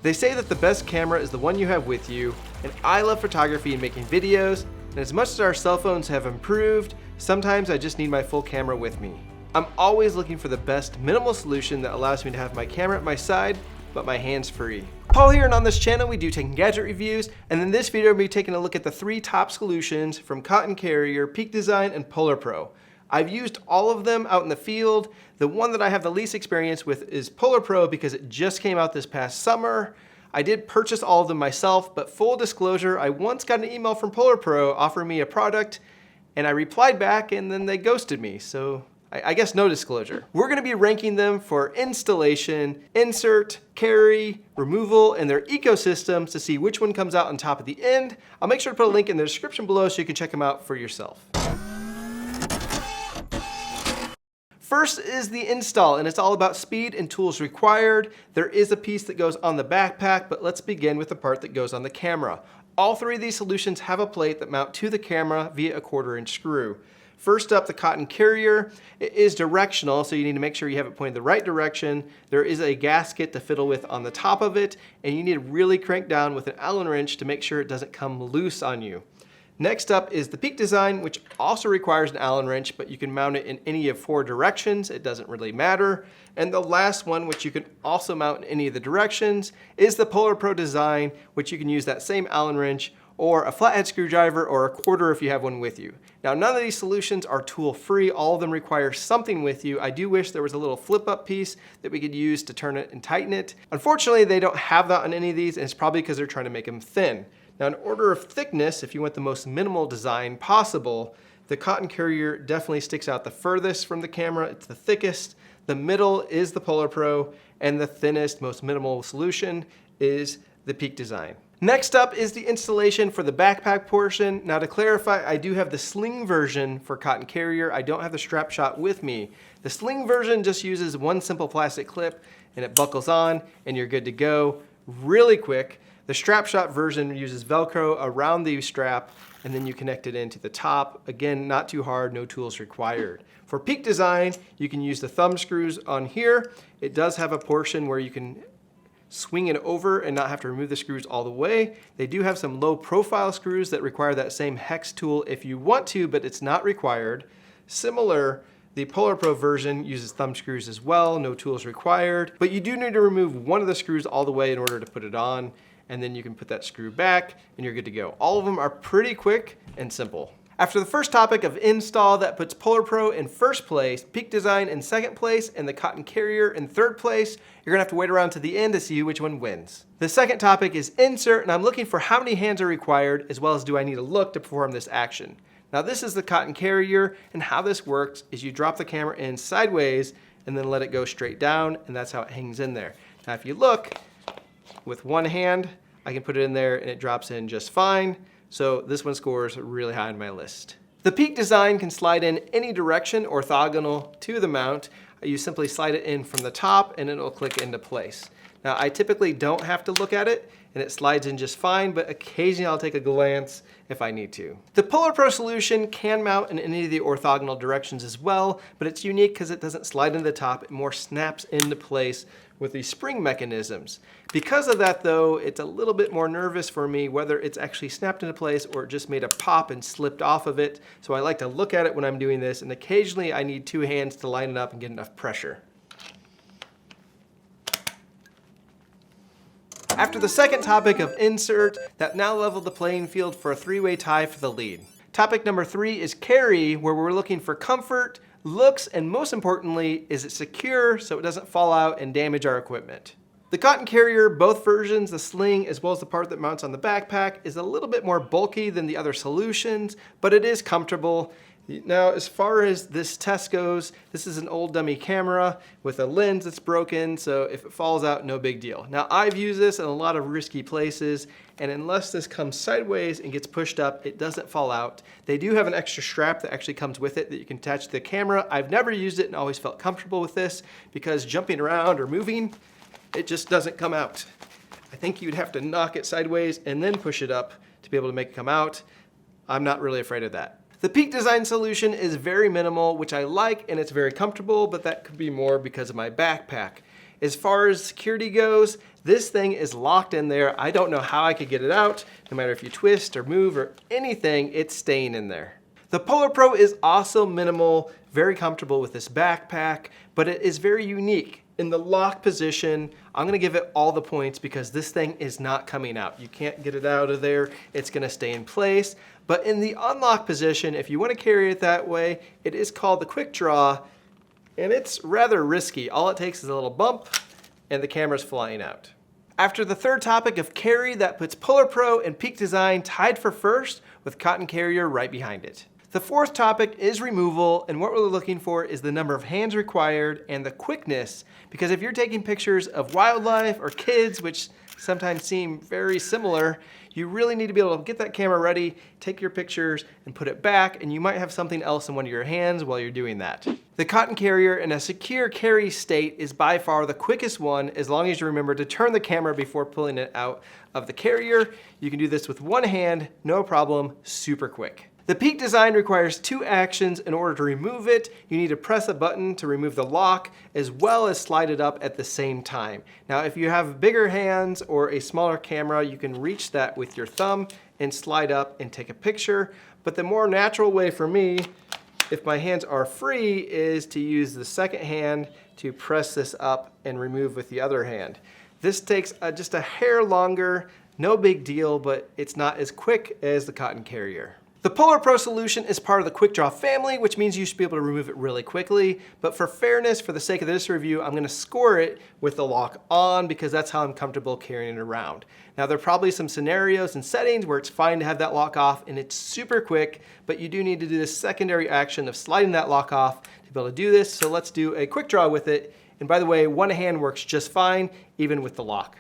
They say that the best camera is the one you have with you, and I love photography and making videos, and as much as our cell phones have improved, sometimes I just need my full camera with me. I'm always looking for the best minimal solution that allows me to have my camera at my side, but my hands free. Paul here, and on this channel we do tech and gadget reviews, and in this video we'll be taking a look at the 3 top solutions from Cotton Carrier, Peak Design, and Polar Pro. I've used all of them out in the field. The one that I have the least experience with is Polar Pro because it just came out this past summer. I did purchase all of them myself, but full disclosure, I once got an email from Polar Pro offering me a product, and I replied back and then they ghosted me, so I guess no disclosure. We're gonna be ranking them for installation, insert, carry, removal, and their ecosystems to see which one comes out on top at the end. I'll make sure to put a link in the description below so you can check them out for yourself. First is the install, and it's all about speed and tools required. There is a piece that goes on the backpack, but let's begin with the part that goes on the camera. All 3 of these solutions have a plate that mount to the camera via a 1/4-inch screw. First up, the Cotton Carrier. It is directional, so you need to make sure you have it pointed the right direction. There is a gasket to fiddle with on the top of it, and you need to really crank down with an Allen wrench to make sure it doesn't come loose on you. Next up is the Peak Design, which also requires an Allen wrench, but you can mount it in any of 4 directions. It doesn't really matter. And the last one, which you can also mount in any of the directions, is the Polar Pro Design, which you can use that same Allen wrench or a flathead screwdriver or a 1/4 if you have one with you. Now, none of these solutions are tool-free. All of them require something with you. I do wish there was a little flip-up piece that we could use to turn it and tighten it. Unfortunately, they don't have that on any of these, and it's probably because they're trying to make them thin. Now, in order of thickness, if you want the most minimal design possible, the Cotton Carrier definitely sticks out the furthest from the camera. It's the thickest. The middle is the Polar Pro, and the thinnest, most minimal solution is the Peak Design. Next up is the installation for the backpack portion. Now, to clarify, I do have the Sling version for Cotton Carrier. I don't have the strap shot with me. The Sling version just uses one simple plastic clip and it buckles on and you're good to go really quick. The strap shot version uses Velcro around the strap and then you connect it into the top. Again, not too hard, no tools required. For Peak Design, you can use the thumb screws on here. It does have a portion where you can swing it over and not have to remove the screws all the way. They do have some low profile screws that require that same hex tool if you want to, but it's not required. Similar, the Polar Pro version uses thumb screws as well, no tools required, but you do need to remove one of the screws all the way in order to put it on, and then you can put that screw back and you're good to go. All of them are pretty quick and simple. After the first topic of install, that puts Polar Pro in first place, Peak Design in second place, and the Cotton Carrier in third place. You're gonna have to wait around to the end to see which one wins. The second topic is insert, and I'm looking for how many hands are required, as well as do I need to look to perform this action. Now, this is the Cotton Carrier, and how this works is you drop the camera in sideways and then let it go straight down, and that's how it hangs in there. Now, if you look, with one hand, I can put it in there and it drops in just fine. So this one scores really high on my list. The Peak Design can slide in any direction orthogonal to the mount. You simply slide it in from the top and it'll click into place. Now, I typically don't have to look at it and it slides in just fine, but occasionally I'll take a glance if I need to. The Polar Pro solution can mount in any of the orthogonal directions as well, but it's unique because it doesn't slide into the top, it more snaps into place with these spring mechanisms. Because of that though, it's a little bit more nervous for me whether it's actually snapped into place or it just made a pop and slipped off of it. So I like to look at it when I'm doing this, and occasionally I need 2 hands to line it up and get enough pressure. After the second topic of insert, that now leveled the playing field for a 3-way tie for the lead. Topic number 3 is carry, where we're looking for comfort, looks, and most importantly, is it secure so it doesn't fall out and damage our equipment. The Cotton Carrier, both versions, the Sling as well as the part that mounts on the backpack, is a little bit more bulky than the other solutions, but it is comfortable. Now, as far as this test goes, this is an old dummy camera with a lens that's broken, so if it falls out, no big deal. Now, I've used this in a lot of risky places, and unless this comes sideways and gets pushed up, it doesn't fall out. They do have an extra strap that actually comes with it that you can attach to the camera. I've never used it and always felt comfortable with this because jumping around or moving, it just doesn't come out. I think you'd have to knock it sideways and then push it up to be able to make it come out. I'm not really afraid of that. The Peak Design solution is very minimal, which I like, and it's very comfortable, but that could be more because of my backpack. As far as security goes, This thing is locked in there. I don't know how I could get it out. No matter if you twist or move or anything, it's staying in there. The Polar Pro is also minimal, very comfortable with this backpack, but it is very unique. In the lock position, I'm gonna give it all the points because this thing is not coming out. You can't get it out of there. It's gonna stay in place. But in the unlock position, if you wanna carry it that way, it is called the quick draw, and it's rather risky. All it takes is a little bump, and the camera's flying out. After the third topic of carry, that puts Polar Pro and Peak Design tied for first with Cotton Carrier right behind it. The fourth topic is removal, and what we're looking for is the number of hands required and the quickness, because if you're taking pictures of wildlife or kids, which sometimes seem very similar, you really need to be able to get that camera ready, take your pictures, and put it back, and you might have something else in one of your hands while you're doing that. The Cotton Carrier in a secure carry state is by far the quickest one, as long as you remember to turn the camera before pulling it out of the carrier. You can do this with one hand, no problem, super quick. The Peak Design requires 2 actions in order to remove it. You need to press a button to remove the lock, as well as slide it up at the same time. Now, if you have bigger hands or a smaller camera, you can reach that with your thumb and slide up and take a picture. But the more natural way for me, if my hands are free, is to use the second hand to press this up and remove with the other hand. This takes just a hair longer, no big deal, but it's not as quick as the Cotton Carrier. The Polar Pro solution is part of the Quick Draw family, which means you should be able to remove it really quickly. But for fairness, for the sake of this review, I'm gonna score it with the lock on because that's how I'm comfortable carrying it around. Now, there are probably some scenarios and settings where it's fine to have that lock off and it's super quick, but you do need to do this secondary action of sliding that lock off to be able to do this. So let's do a quick draw with it. And by the way, one hand works just fine, even with the lock.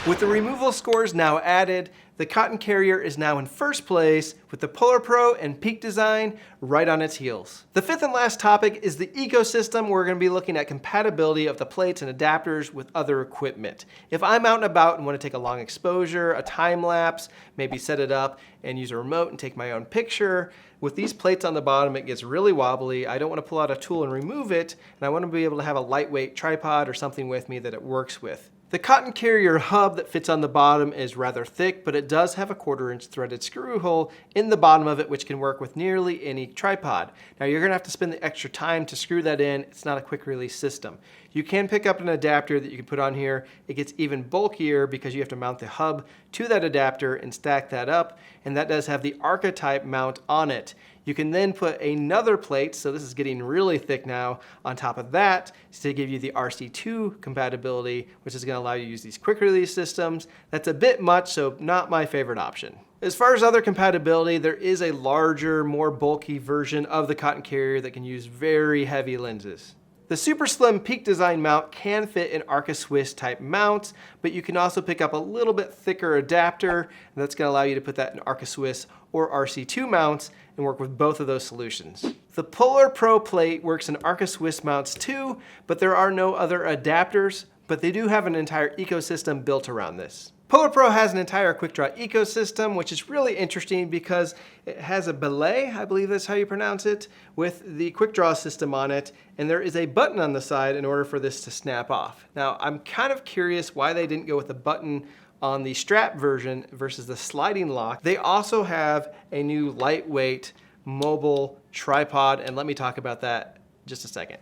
With the removal scores now added, the Cotton Carrier is now in first place with the Polar Pro and Peak Design right on its heels. The fifth and last topic is the ecosystem. We're going to be looking at compatibility of the plates and adapters with other equipment. If I'm out and about and want to take a long exposure, a time lapse, maybe set it up and use a remote and take my own picture, with these plates on the bottom, it gets really wobbly. I don't want to pull out a tool and remove it, and I want to be able to have a lightweight tripod or something with me that it works with. The Cotton Carrier hub that fits on the bottom is rather thick, but it does have a 1/4-inch threaded screw hole in the bottom of it, which can work with nearly any tripod. Now, you're gonna have to spend the extra time to screw that in. It's not a quick release system. You can pick up an adapter that you can put on here. It gets even bulkier because you have to mount the hub to that adapter and stack that up, and that does have the archetype mount on it. You can then put another plate, so this is getting really thick now, on top of that to give you the RC2 compatibility, which is going to allow you to use these quick release systems. That's a bit much, so not my favorite option. As far as other compatibility, there is a larger, more bulky version of the Cotton Carrier that can use very heavy lenses. The super slim Peak Design mount can fit in Arca Swiss type mounts, but you can also pick up a little bit thicker adapter, and that's going to allow you to put that in Arca Swiss or RC2 mounts and work with both of those solutions. The Polar Pro plate works in Arca Swiss mounts too, but there are no other adapters, but they do have an entire ecosystem built around this. Polar Pro has an entire quick draw ecosystem, which is really interesting because it has a Belay, I believe that's how you pronounce it, with the quick draw system on it, and there is a button on the side in order for this to snap off. Now, I'm kind of curious why they didn't go with the button on the strap version versus the sliding lock. They also have a new lightweight mobile tripod, and let me talk about that in just a second.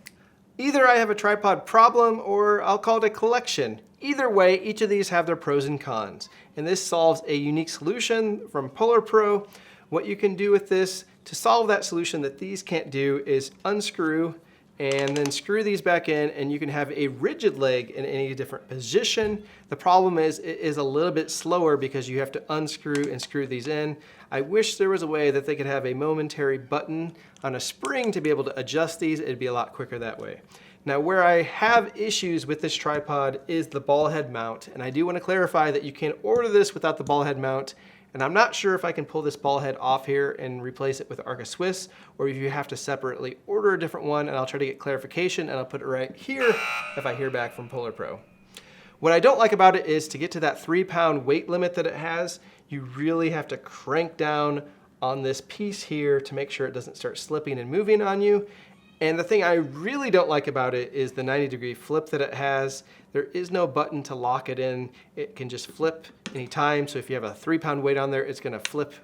Either I have a tripod problem or I'll call it a collection. Either way, each of these have their pros and cons, and this solves a unique solution from Polar Pro. What you can do with this to solve that solution that these can't do is unscrew and then screw these back in, and you can have a rigid leg in any different position. The problem is it is a little bit slower because you have to unscrew and screw these in. I wish there was a way that they could have a momentary button on a spring to be able to adjust these. It'd be a lot quicker that way. Now, where I have issues with this tripod is the ball head mount, and I do want to clarify that you can order this without the ball head mount, and I'm not sure if I can pull this ball head off here and replace it with Arca Swiss, or if you have to separately order a different one, and I'll try to get clarification, and I'll put it right here if I hear back from Polar Pro. What I don't like about it is to get to that 3-pound weight limit that it has, you really have to crank down on this piece here to make sure it doesn't start slipping and moving on you. And the thing I really don't like about it is the 90-degree flip that it has. There is no button to lock it in. It can just flip anytime. So if you have a 3-pound weight on there, it's gonna flip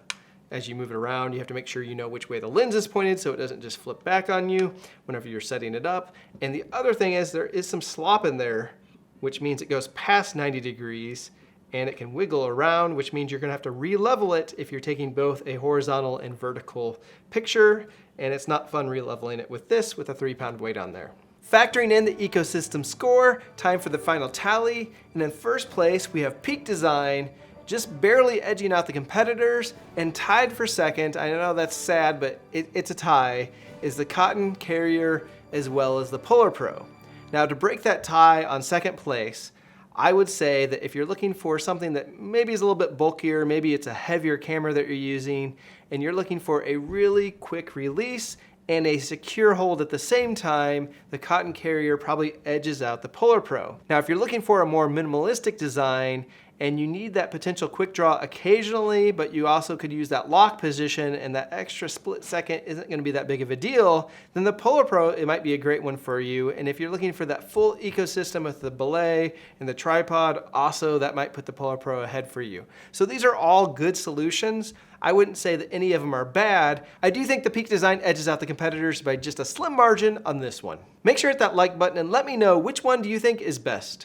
as you move it around. You have to make sure you know which way the lens is pointed so it doesn't just flip back on you whenever you're setting it up. And the other thing is there is some slop in there, which means it goes past 90 degrees and it can wiggle around, which means you're gonna have to re-level it if you're taking both a horizontal and vertical picture, and it's not fun re-leveling it with this with a 3-pound weight on there. Factoring in the ecosystem score, time for the final tally, and in first place we have Peak Design, just barely edging out the competitors, and tied for second, I know that's sad, but it's a tie, is the Cotton Carrier as well as the Polar Pro. Now to break that tie on second place, I would say that if you're looking for something that maybe is a little bit bulkier, maybe it's a heavier camera that you're using, and you're looking for a really quick release and a secure hold at the same time, the Cotton Carrier probably edges out the Polar Pro. Now, if you're looking for a more minimalistic design and you need that potential quick draw occasionally, but you also could use that lock position and that extra split second isn't gonna be that big of a deal, then the Polar Pro, it might be a great one for you. And if you're looking for that full ecosystem with the Belay and the tripod, also that might put the Polar Pro ahead for you. So these are all good solutions. I wouldn't say that any of them are bad. I do think the Peak Design edges out the competitors by just a slim margin on this one. Make sure to hit that like button and let me know which one do you think is best.